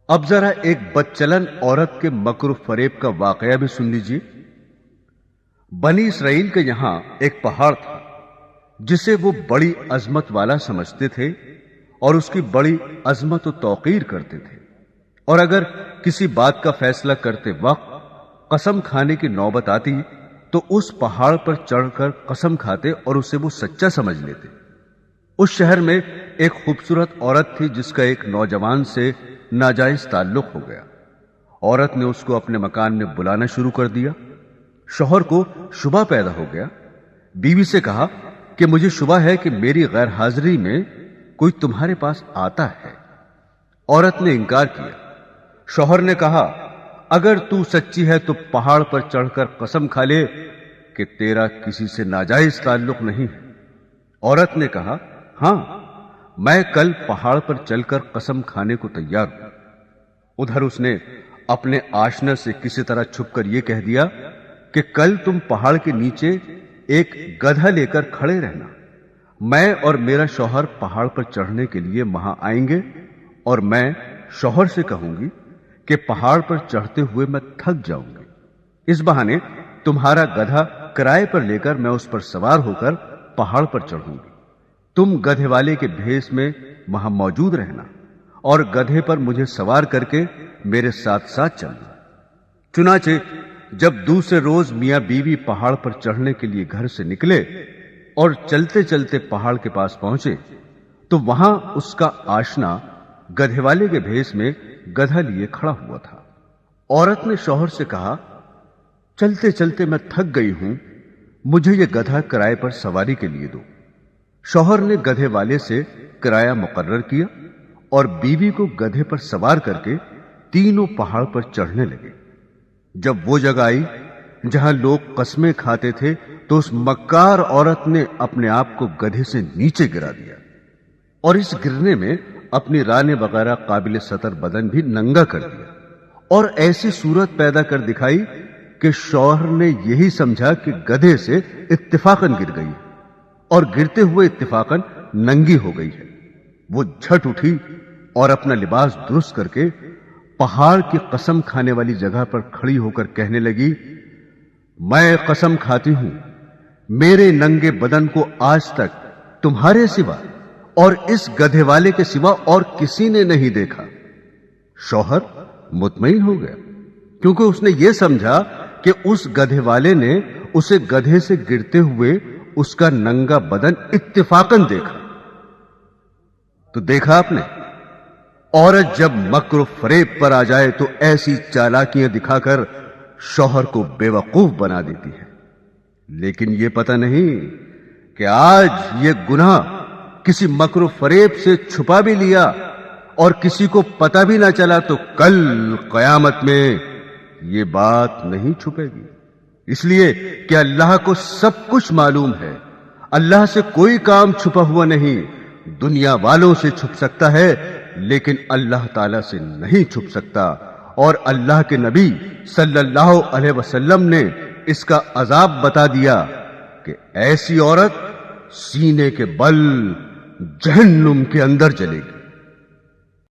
اب ذرا ایک بدچلن عورت کے مکر و فریب کا واقعہ بھی سن لیجیے۔ بنی اسرائیل کے یہاں ایک پہاڑ تھا جسے وہ بڑی عظمت والا سمجھتے تھے اور اس کی بڑی عظمت و توقیر کرتے تھے، اور اگر کسی بات کا فیصلہ کرتے وقت قسم کھانے کی نوبت آتی تو اس پہاڑ پر چڑھ کر قسم کھاتے اور اسے وہ سچا سمجھ لیتے۔ اس شہر میں ایک خوبصورت عورت تھی جس کا ایک نوجوان سے ناجائز تعلق ہو گیا۔ عورت نے اس کو اپنے مکان میں بلانا شروع کر دیا۔ شوہر کو شبہ پیدا ہو گیا۔ بیوی سے کہا کہ مجھے شبہ ہے کہ میری غیر حاضری میں کوئی تمہارے پاس آتا ہے۔ عورت نے انکار کیا۔ شوہر نے کہا اگر تو سچی ہے تو پہاڑ پر چڑھ کر قسم کھا لے کہ تیرا کسی سے ناجائز تعلق نہیں ہے۔ عورت نے کہا ہاں، میں کل پہاڑ پر چل کر قسم کھانے کو تیار ہوں۔ ادھر اس نے اپنے آشنا سے کسی طرح چھپ کر یہ کہہ دیا کہ کل تم پہاڑ کے نیچے ایک گدھا لے کر کھڑے رہنا، میں اور میرا شوہر پہاڑ پر چڑھنے کے لیے وہاں آئیں گے، اور میں شوہر سے کہوں گی کہ پہاڑ پر چڑھتے ہوئے میں تھک جاؤں گی، اس بہانے تمہارا گدھا کرائے پر لے کر میں اس پر سوار ہو کر پہاڑ پر چڑھوں گی۔ تم گدھے والے کے بھیس میں وہاں موجود رہنا اور گدھے پر مجھے سوار کر کے میرے ساتھ ساتھ چلنا۔ چنانچہ جب دوسرے روز میاں بیوی پہاڑ پر چڑھنے کے لیے گھر سے نکلے اور چلتے چلتے پہاڑ کے پاس پہنچے تو وہاں اس کا آشنا گدھے والے کے بھیس میں گدھا لیے کھڑا ہوا تھا۔ عورت نے شوہر سے کہا چلتے چلتے میں تھک گئی ہوں، مجھے یہ گدھا کرائے پر سواری کے لیے دو۔ شوہر نے گدھے والے سے کرایہ مقرر کیا اور بیوی کو گدھے پر سوار کر کے تینوں پہاڑ پر چڑھنے لگے۔ جب وہ جگہ آئی جہاں لوگ قسمیں کھاتے تھے تو اس مکار عورت نے اپنے آپ کو گدھے سے نیچے گرا دیا، اور اس گرنے میں اپنی رانے وغیرہ قابل سطر بدن بھی ننگا کر دیا، اور ایسی صورت پیدا کر دکھائی کہ شوہر نے یہی سمجھا کہ گدھے سے اتفاقاً گر گئی اور گرتے ہوئے اتفاقاً ننگی ہو گئی ہے۔ وہ جھٹ اٹھی اور اپنا لباس درست کر کے پہاڑ کی قسم کھانے والی جگہ پر کھڑی ہو کر کہنے لگی میں قسم کھاتی ہوں میرے ننگے بدن کو آج تک تمہارے سوا اور اس گدھے والے کے سوا اور کسی نے نہیں دیکھا۔ شوہر مطمئن ہو گیا کیونکہ اس نے یہ سمجھا کہ اس گدھے والے نے اسے گدھے سے گرتے ہوئے اس کا ننگا بدن اتفاقاً دیکھا۔ تو دیکھا آپ نے، عورت جب مکر و فریب پر آ جائے تو ایسی چالاکیاں دکھا کر شوہر کو بے وقوف بنا دیتی ہے، لیکن یہ پتہ نہیں کہ آج یہ گناہ کسی مکر و فریب سے چھپا بھی لیا اور کسی کو پتہ بھی نہ چلا تو کل قیامت میں یہ بات نہیں چھپے گی، اس لیے کہ اللہ کو سب کچھ معلوم ہے۔ اللہ سے کوئی کام چھپا ہوا نہیں، دنیا والوں سے چھپ سکتا ہے لیکن اللہ تعالی سے نہیں چھپ سکتا، اور اللہ کے نبی صلی اللہ علیہ وسلم نے اس کا عذاب بتا دیا کہ ایسی عورت سینے کے بل جہنم کے اندر جلے گی۔